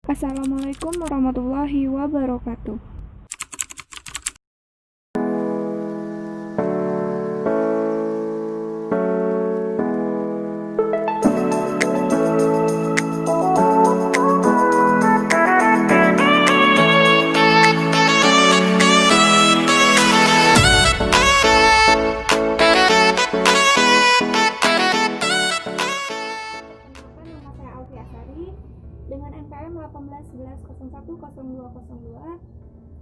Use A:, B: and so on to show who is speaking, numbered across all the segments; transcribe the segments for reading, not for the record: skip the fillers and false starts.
A: Assalamualaikum warahmatullahi wabarakatuh. Nama saya Alfi Asari dengan NPM 1811010202.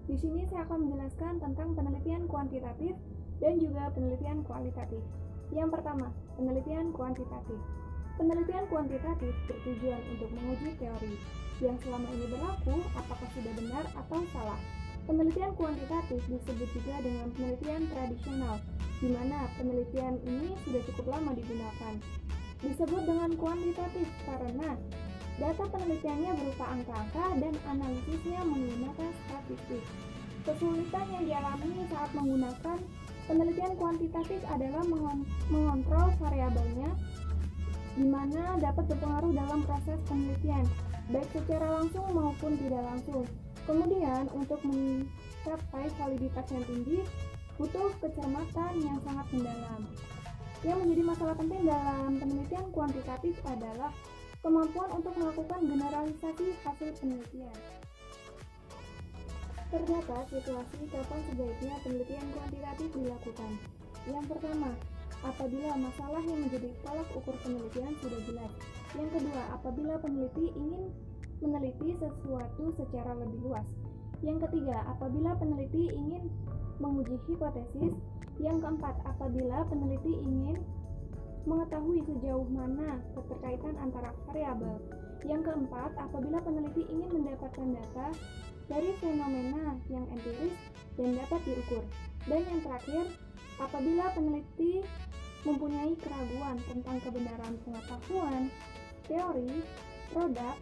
A: Di sini saya akan menjelaskan tentang penelitian kuantitatif dan juga penelitian kualitatif. Yang pertama, penelitian kuantitatif. Penelitian kuantitatif bertujuan untuk menguji teori yang selama ini berlaku apakah sudah benar atau salah. Penelitian kuantitatif disebut juga dengan penelitian tradisional, di mana penelitian ini sudah cukup lama digunakan. Disebut dengan kuantitatif karena data penelitiannya berupa angka-angka dan analisisnya menggunakan statistik. Kesulitan yang dialami saat menggunakan penelitian kuantitatif adalah mengontrol variabelnya, di mana dapat berpengaruh dalam proses penelitian, baik secara langsung maupun tidak langsung. Kemudian, untuk mencapai validitas yang tinggi, butuh kecermatan yang sangat mendalam. Yang menjadi masalah penting dalam penelitian kuantitatif adalah kemampuan untuk melakukan generalisasi hasil penelitian. Terdapat situasi kapan sebaiknya penelitian kuantitatif dilakukan. Yang pertama, apabila masalah yang menjadi tolak ukur penelitian sudah jelas. Yang kedua, apabila peneliti ingin meneliti sesuatu secara lebih luas. Yang ketiga, apabila peneliti ingin menguji hipotesis. Yang keempat, apabila peneliti ingin mengetahui sejauh mana keterkaitan antara variabel. Yang keempat, apabila peneliti ingin mendapatkan data dari fenomena yang empiris dan dapat diukur. Dan yang terakhir, apabila peneliti mempunyai keraguan tentang kebenaran pengetahuan, teori, produk,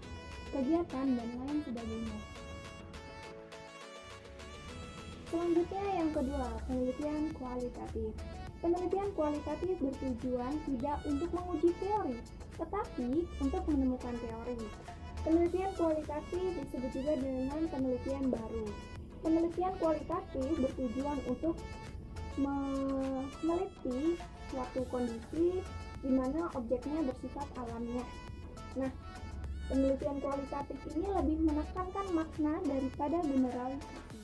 A: kegiatan, dan lain sebagainya. Selanjutnya yang kedua, penelitian kualitatif. Penelitian kualitatif bertujuan tidak untuk menguji teori, tetapi untuk menemukan teori. Penelitian kualitatif disebut juga dengan penelitian baru. Penelitian kualitatif bertujuan untuk meneliti suatu kondisi di mana objeknya bersifat alamiah. Nah, penelitian kualitatif ini lebih menekankan makna daripada generalisasi.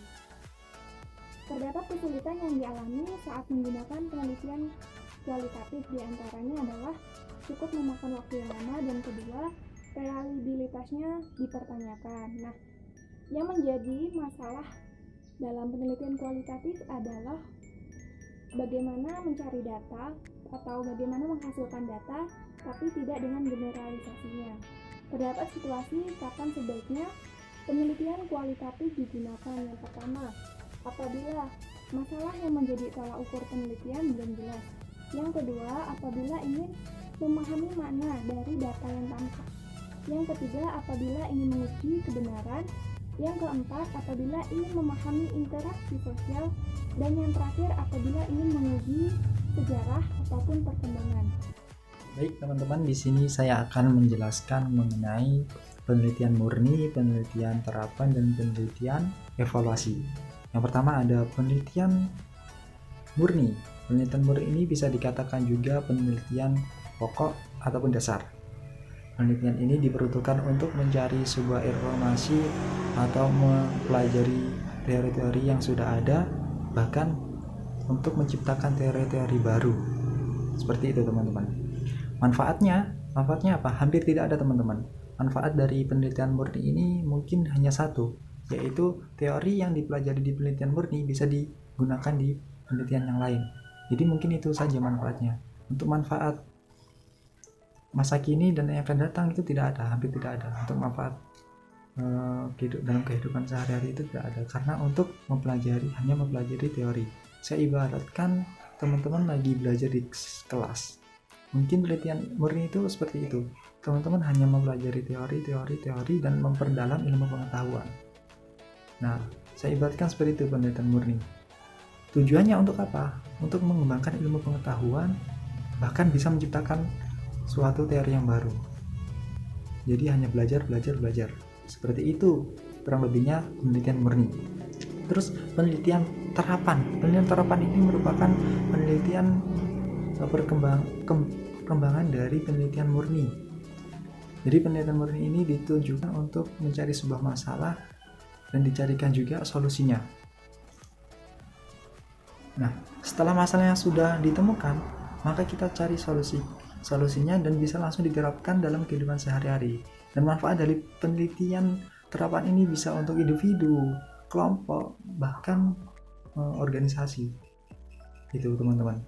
A: Terdapat kesulitan yang dialami saat menggunakan penelitian kualitatif, diantaranya adalah cukup memakan waktu yang lama dan kedua, reliabilitasnya dipertanyakan. Nah, yang menjadi masalah dalam penelitian kualitatif adalah bagaimana mencari data atau bagaimana menghasilkan data tapi tidak dengan generalisasinya. Terdapat situasi kapan sebaiknya penelitian kualitatif digunakan. Yang pertama, apabila masalah yang menjadi tolak ukur penelitian belum jelas. Yang kedua, apabila ingin memahami makna dari data yang tampak. Yang ketiga, apabila ingin menguji kebenaran. Yang keempat, apabila ingin memahami interaksi sosial. Dan yang terakhir, apabila ingin menguji sejarah ataupun perkembangan.
B: Baik teman-teman, di sini saya akan menjelaskan mengenai penelitian murni, penelitian terapan, dan penelitian evaluasi. Yang pertama ada penelitian murni. Penelitian murni ini bisa dikatakan juga penelitian pokok ataupun dasar. Penelitian ini diperuntukkan untuk mencari sebuah informasi atau mempelajari teori-teori yang sudah ada, bahkan untuk menciptakan teori-teori baru. Seperti itu teman-teman. Manfaatnya apa? Hampir tidak ada teman-teman. Manfaat dari penelitian murni ini mungkin hanya satu, yaitu teori yang dipelajari di penelitian murni bisa digunakan di penelitian yang lain. Jadi mungkin itu saja manfaatnya. Untuk manfaat masa kini dan yang akan datang itu tidak ada, hampir tidak ada. Untuk manfaat dalam kehidupan sehari-hari itu tidak ada, karena untuk hanya mempelajari teori. Saya ibaratkan teman-teman lagi belajar di kelas. Mungkin penelitian murni itu seperti itu. Teman-teman hanya mempelajari teori dan memperdalam ilmu pengetahuan. Nah, saya ibaratkan seperti itu penelitian murni. Tujuannya untuk apa? Untuk mengembangkan ilmu pengetahuan, bahkan bisa menciptakan suatu teori yang baru. Jadi hanya belajar. Seperti itu kurang lebihnya penelitian murni. Terus penelitian terapan. Penelitian terapan ini merupakan penelitian perkembangan dari penelitian murni. Jadi penelitian murni ini ditujukan untuk mencari sebuah masalah dan dicarikan juga solusinya. Nah, setelah masalahnya sudah ditemukan, maka kita cari solusinya dan bisa langsung diterapkan dalam kehidupan sehari-hari. Dan manfaat dari penelitian terapan ini bisa untuk individu, kelompok, bahkan organisasi. Itu teman-teman.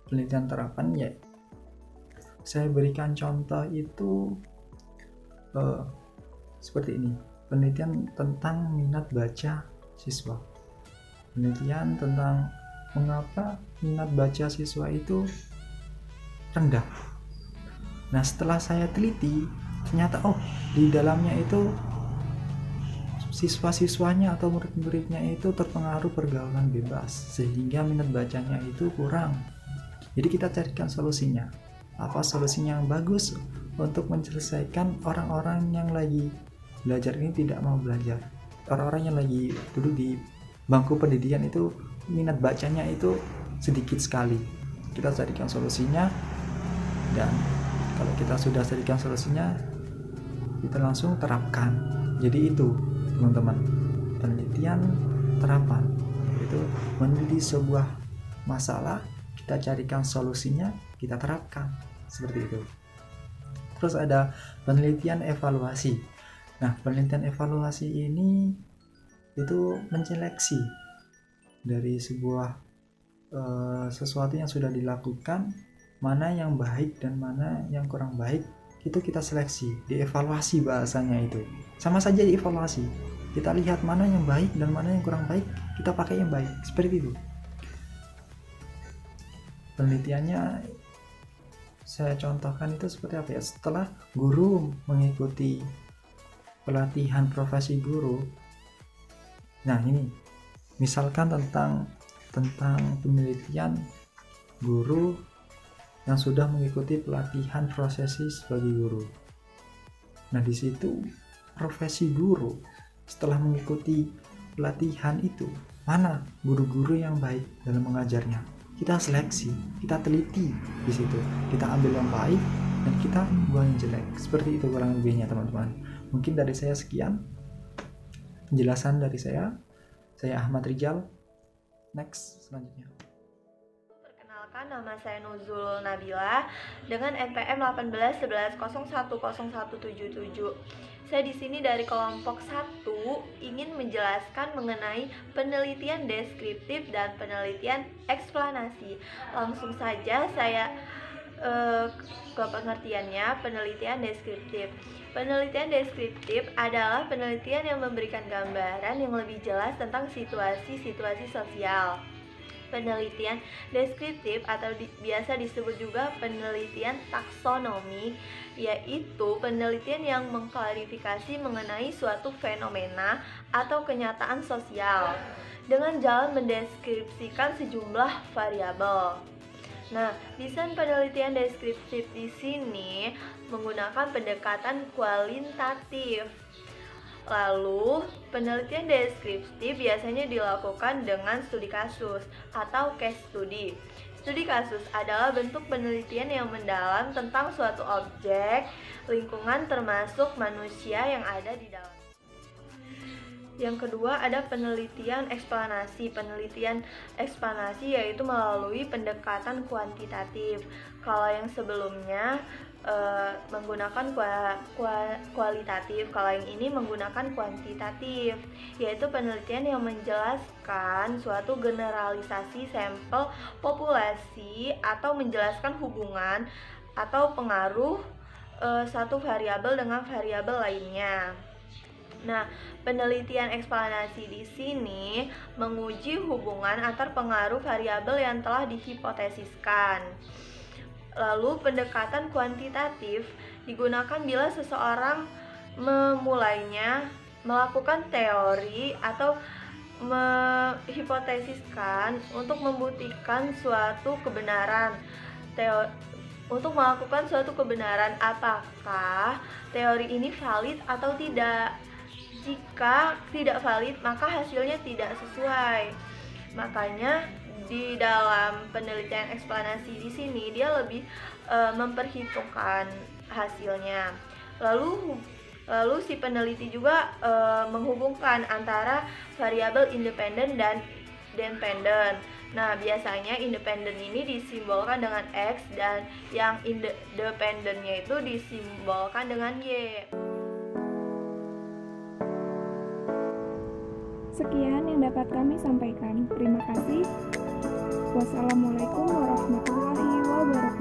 B: Penelitian terapan ya, saya berikan contoh itu seperti ini. Penelitian tentang minat baca siswa. Penelitian tentang mengapa minat baca siswa itu rendah. Nah, setelah saya teliti, ternyata di dalamnya itu siswa-siswanya atau murid-muridnya itu terpengaruh pergaulan bebas, sehingga minat bacanya itu kurang. Jadi kita carikan solusinya. Apa solusinya yang bagus untuk menyelesaikan orang-orang yang lagi belajar ini tidak mau belajar. Orang-orang yang lagi duduk di bangku pendidikan itu minat bacanya itu sedikit sekali. Kita carikan solusinya, dan kalau kita sudah carikan solusinya, kita langsung terapkan. Jadi itu teman-teman, penelitian terapan itu meneliti sebuah masalah, kita carikan solusinya, kita terapkan, seperti itu. Terus ada penelitian evaluasi. Nah, penelitian evaluasi ini itu menyeleksi dari sebuah sesuatu yang sudah dilakukan, mana yang baik dan mana yang kurang baik, itu kita seleksi, dievaluasi bahasanya itu. Sama saja dievaluasi. Kita lihat mana yang baik dan mana yang kurang baik, kita pakai yang baik. Seperti itu. Penelitiannya saya contohkan itu seperti apa ya? Setelah guru mengikuti pelatihan profesi guru. Nah, ini misalkan tentang penelitian guru yang sudah mengikuti pelatihan profesi sebagai guru. Nah, di situ profesi guru setelah mengikuti pelatihan itu, mana guru-guru yang baik dalam mengajarnya? Kita seleksi, kita teliti di situ. Kita ambil yang baik dan kita buang yang jelek. Seperti itu kurang lebihnya teman-teman. Mungkin dari saya sekian penjelasan dari saya. Saya Ahmad Rijal. Next, selanjutnya.
C: Perkenalkan, nama saya Nuzul Nabila dengan NPM 1811010177. Saya di sini dari kelompok 1 ingin menjelaskan mengenai penelitian deskriptif dan penelitian eksplanasi. Langsung saja saya ke pengertiannya. Penelitian deskriptif. Penelitian deskriptif adalah penelitian yang memberikan gambaran yang lebih jelas tentang situasi-situasi sosial. Penelitian deskriptif atau biasa disebut juga penelitian taksonomi, yaitu penelitian yang mengklarifikasi mengenai suatu fenomena atau kenyataan sosial dengan jalan mendeskripsikan sejumlah variabel. Nah, desain penelitian deskriptif di sini menggunakan pendekatan kualitatif. Lalu, penelitian deskriptif biasanya dilakukan dengan studi kasus atau case study. Studi kasus adalah bentuk penelitian yang mendalam tentang suatu objek, lingkungan termasuk manusia yang ada di dalam. Yang kedua ada penelitian eksplanasi. Penelitian eksplanasi yaitu melalui pendekatan kuantitatif. Kalau yang sebelumnya menggunakan kualitatif, kalau yang ini menggunakan kuantitatif, yaitu penelitian yang menjelaskan suatu generalisasi sampel populasi atau menjelaskan hubungan atau pengaruh satu variabel dengan variabel lainnya. Nah, penelitian eksplanasi di sini menguji hubungan antar pengaruh variabel yang telah dihipotesiskan. Lalu, pendekatan kuantitatif digunakan bila seseorang memulainya melakukan teori atau menghipotesiskan untuk membuktikan suatu kebenaran. untuk melakukan suatu kebenaran apakah teori ini valid atau tidak. Jika tidak valid, maka hasilnya tidak sesuai. Makanya di dalam penelitian eksplanasi di sini dia lebih memperhitungkan hasilnya. Lalu si peneliti juga menghubungkan antara variabel independen dan dependent. Nah, biasanya independen ini disimbolkan dengan X dan yang independennya itu disimbolkan dengan Y.
A: Sekian yang dapat kami sampaikan. Terima kasih. Wassalamualaikum warahmatullahi wabarakatuh.